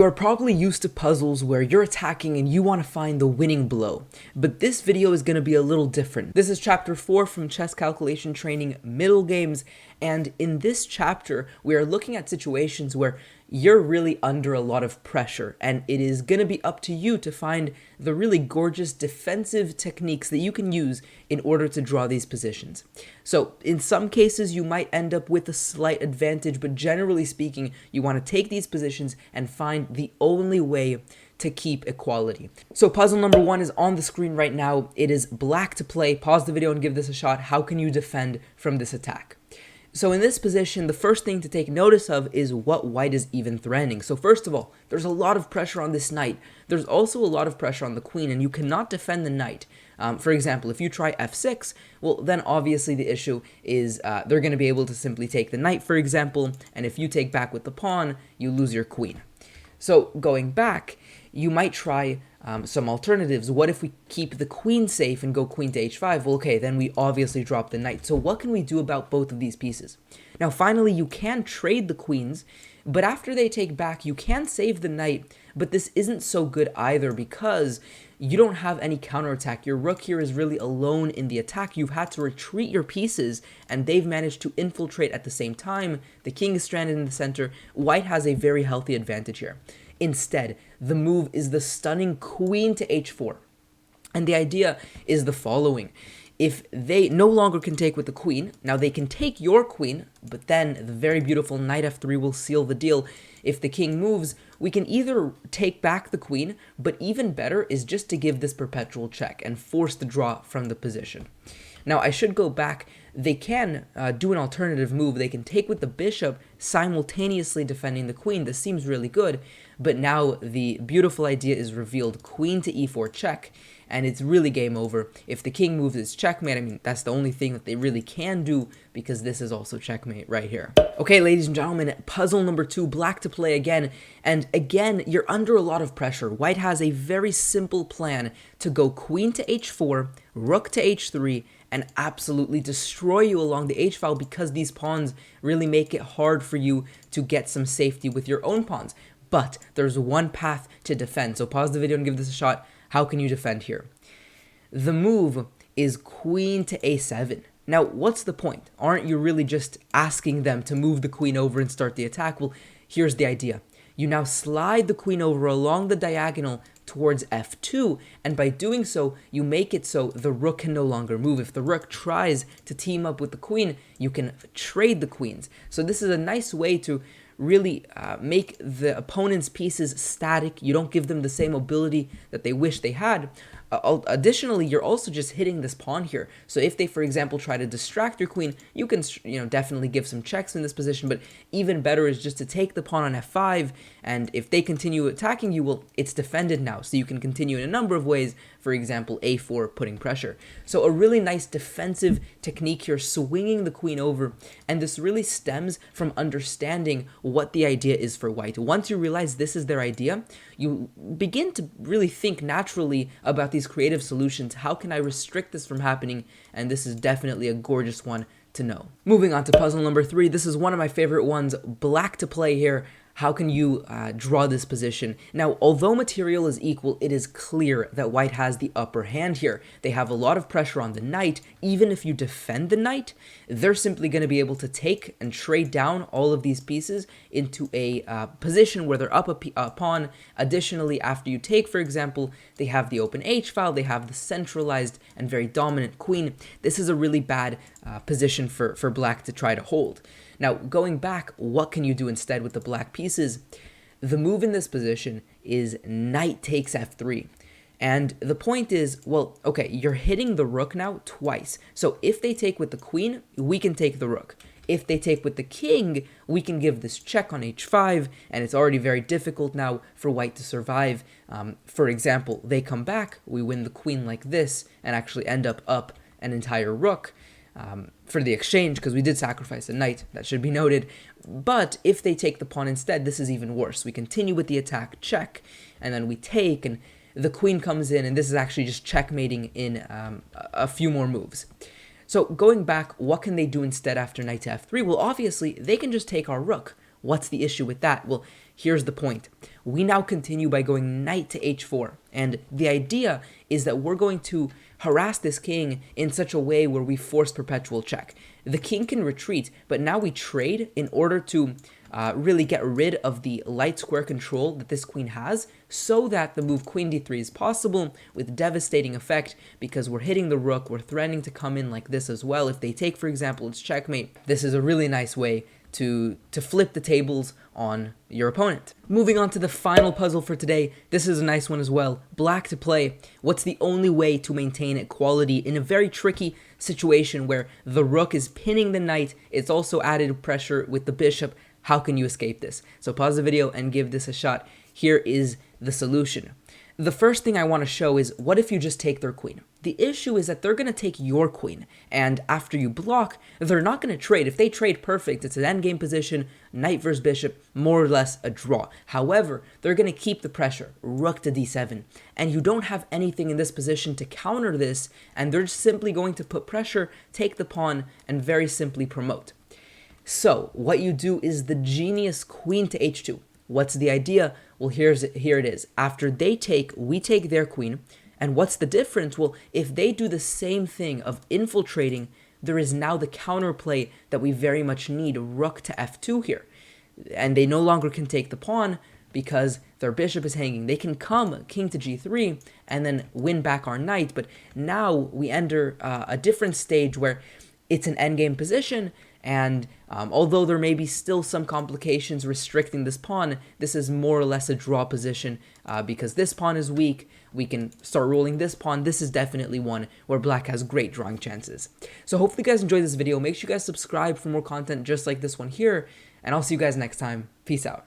You are probably used to puzzles where you're attacking and you want to find the winning blow, but this video is going to be a little different. This is chapter 4 from Chess Calculation Training Middlegames, and in this chapter we are looking at situations where you're really under a lot of pressure, and it is going to be up to you to find the really gorgeous defensive techniques that you can use in order to draw these positions. So in some cases you might end up with a slight advantage, but generally speaking you want to take these positions and find the only way to keep equality. So puzzle number 1 is on the screen right now. It is black to play. Pause the video and give this a shot. How can you defend from this attack? So in this position, the first thing to take notice of is what white is even threatening. So first of all, there's a lot of pressure on this knight. There's also a lot of pressure on the queen, and you cannot defend the knight. For example, if you try f6, well, then obviously the issue is they're going to be able to simply take the knight, for example, and if you take back with the pawn, you lose your queen. So going back, you might try some alternatives. What if we keep the queen safe and go queen to h5? Well, okay, then we obviously drop the knight. So what can we do about both of these pieces? Now, finally, you can trade the queens, but after they take back, you can save the knight, but this isn't so good either because you don't have any counterattack. Your rook here is really alone in the attack. You've had to retreat your pieces, and they've managed to infiltrate at the same time. The king is stranded in the center. White has a very healthy advantage here. Instead, the move is the stunning queen to h4. And the idea is the following. If they no longer can take with the queen, now they can take your queen, but then the very beautiful knight f3 will seal the deal. If the king moves, we can either take back the queen, but even better is just to give this perpetual check and force the draw from the position. Now, I should go back. They can do an alternative move. They can take with the bishop, simultaneously defending the queen. This seems really good, but now the beautiful idea is revealed. Queen to e4 check, and it's really game over. If the king moves, it's checkmate. I mean, that's the only thing that they really can do, because this is also checkmate right here. Okay, ladies and gentlemen, puzzle number 2, black to play again. And again, you're under a lot of pressure. White has a very simple plan to go queen to h4, rook to h3, and absolutely destroy you along the h-file, because these pawns really make it hard for you to get some safety with your own pawns. But there's one path to defend. So pause the video and give this a shot. How can you defend here? The move is queen to a7. Now, what's the point? Aren't you really just asking them to move the queen over and start the attack? Well, here's the idea. You now slide the queen over along the diagonal towards f2, and by doing so, you make it so the rook can no longer move. If the rook tries to team up with the queen, you can trade the queens. So this is a nice way to really make the opponent's pieces static. You don't give them the same mobility that they wish they had. Additionally, you're also just hitting this pawn here. So if they, for example, try to distract your queen, you can, definitely give some checks in this position, but even better is just to take the pawn on f5, and if they continue attacking you, well, it's defended now, so you can continue in a number of ways, for example, a4, putting pressure. So a really nice defensive technique here, swinging the queen over, and this really stems from understanding what the idea is for white. Once you realize this is their idea, you begin to really think naturally about these creative solutions. How can I restrict this from happening? And this is definitely a gorgeous one to know. Moving on to puzzle number 3. This is one of my favorite ones. Black to play here. How can you draw this position? Now, although material is equal, it is clear that white has the upper hand here. They have a lot of pressure on the knight. Even if you defend the knight, they're simply going to be able to take and trade down all of these pieces into a position where they're up a pawn. Additionally, after you take, for example, they have the open h-file, they have the centralized and very dominant queen. This is a really bad position for black to try to hold. Now, going back, what can you do instead with the black pieces? The move in this position is knight takes f3. And the point is, well, okay, you're hitting the rook now twice. So if they take with the queen, we can take the rook. If they take with the king, we can give this check on h5, and it's already very difficult now for white to survive. For example, they come back, we win the queen like this, and actually end up an entire rook. For the exchange, because we did sacrifice a knight, that should be noted. But if they take the pawn instead, this is even worse. We continue with the attack, check, and then we take, and the queen comes in, and this is actually just checkmating in a few more moves. So going back, what can they do instead after knight to f3? Well, obviously, they can just take our rook. What's the issue with that? Well, here's the point. we now continue by going knight to h4. And the idea is that we're going to harass this king in such a way where we force perpetual check. The king can retreat, but now we trade in order to really get rid of the light square control that this queen has, so that the move queen d3 is possible with devastating effect, because we're hitting the rook, we're threatening to come in like this as well. If they take, for example, it's checkmate. This is a really nice way to flip the tables on your opponent. Moving on to the final puzzle for today. This is a nice one as well. Black to play. What's the only way to maintain equality in a very tricky situation where the rook is pinning the knight? It's also added pressure with the bishop. How can you escape this? So pause the video and give this a shot. Here is the solution. The first thing I want to show is, what if you just take their queen? The issue is that they're going to take your queen, and after you block, they're not going to trade. If they trade, perfect. It's an endgame position, knight versus bishop, more or less a draw. However, they're going to keep the pressure, rook to d7, and you don't have anything in this position to counter this, and they're just simply going to put pressure, take the pawn, and very simply promote. So what you do is the genius queen to h2. What's the idea? Well, here it is. After they take, we take their queen. And what's the difference? Well, if they do the same thing of infiltrating, there is now the counterplay that we very much need, rook to f2 here. And they no longer can take the pawn because their bishop is hanging. They can come king to g3 and then win back our knight. But now we enter a different stage where it's an endgame position, and although there may be still some complications restricting this pawn, this is more or less a draw position because this pawn is weak. We can start rolling this pawn. This is definitely one where black has great drawing chances. So hopefully you guys enjoyed this video. Make sure you guys subscribe for more content just like this one here, and I'll see you guys next time. Peace out.